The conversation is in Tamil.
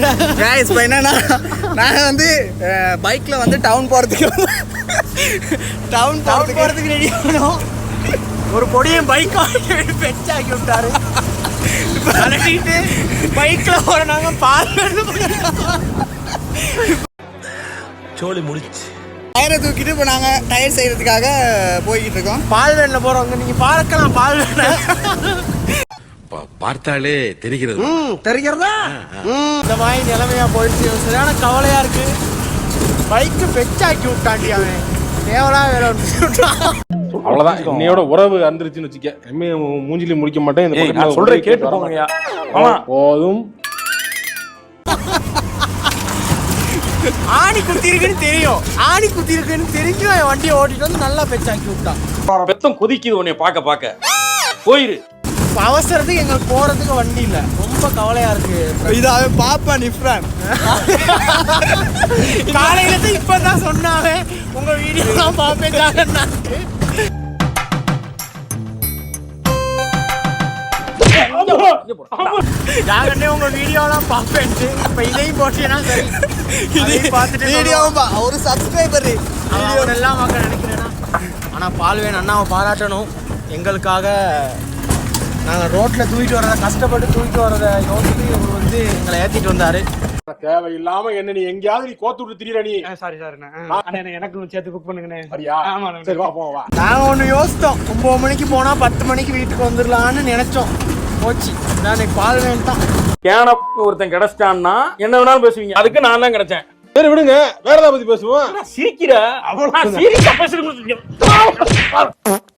गाइस இப்போ என்னன்னா நாங்க வந்து பைக்ல வந்து டவுன் போறதுக்கு ரெடி ஆனோம். ஒரு பொடியும் பைக் வாங்கி பெட்ச் ஆக்கி விட்டாரு. அலட்டிட்டு பைக்ல போறனாங்க பால் சோலி முடிச்சு டயரை தூக்கிட்டு இப்போ நாங்க டயர் செய்யறதுக்காக போய்கிட்டு இருக்கோம். பால் வேன்ல போறவங்க நீங்க பார்க்கலாம். பால் வேன பார்த்தாலே தெரிகிறது. தெரிகிறதா? இந்த மாதிரி நிலைமையா போயிடுச்சு. சரியான கவலையா இருக்கு. பைக்கு பெச்சாக்கி விட்டாண்டி அவன். தேவலா வேற அவ்வளவுதான். இன்னையோட உறவு அந்திருச்சுன்னு வச்சுக்க. எம்ஏ மூஞ்சிலி முடிக்க மாட்டேன். இந்த பக்கத்துல சொல்றேன் கேட்டு போங்கயா. போதும். ஆணி குத்தி இருக்குன்னு தெரியும். ஆணி குத்தி இருக்குன்னு தெரிஞ்சு அவன் வண்டியை ஓட்டிட்டு வந்து நல்லா பெச்சாக்கி விட்டான். பெத்தம் கொதிக்குது உன்னை பார்க்க போயிரு. அவசரத்துக்கு எங்களுக்கு போறதுக்கு வண்டி இல்ல. ரொம்ப கவலையா இருக்கு. இது அவன் பாப்பா நிஃப்ரான் காலையில தான் இப்பதான் சொன்னாங்க உங்க வீடியோ தான் பாப்பேன் ஜாகண்டே உங்க வீடியோலாம் பாப்பேன்ட்டு இப்ப இதையும் போட்டீங்கன்னா சரி. இதையும் பார்த்துட்டு வீடியோவா ஒரு சப்ஸ்கிரைபர் எல்லாம் மக்கள் நினைக்கிறேன்னா. ஆனா பால்வேன் அண்ணாவை பாராட்டணும். எங்களுக்காக நாங்கள் ரோட்டில் தூக்கிட்டு வரதை கஷ்டப்பட்டு தூக்கிட்டு வரதை யோசிச்சு இவர் வந்து எங்களை ஏற்றிட்டு வந்தார். தேவையில்லாம என்ன நீ எங்கேயாவது நீ கோத்து விட்டு திரியற நீ. சாரி எனக்கு சேர்த்து குக் பண்ணுங்கண்ணே. சரியா? சரி வா போ வா. நாங்கள் ஒன்று யோசித்தோம். 9 மணிக்கு போனால் 10 மணிக்கு வீட்டுக்கு வந்துடலான்னு நினைச்சோம். போச்சு. நான் பால்வேன் தான். கேன ஒருத்தன் கிடைச்சிட்டான்னா என்ன வேணாலும் பேசுவீங்க. அதுக்கு நான் தான் கிடைச்சேன். சரி விடுங்க, வேற ஏதாவது பத்தி பேசுவோம். சிரிக்கிற அவ்வளோ சிரிக்க பேசுறேன்.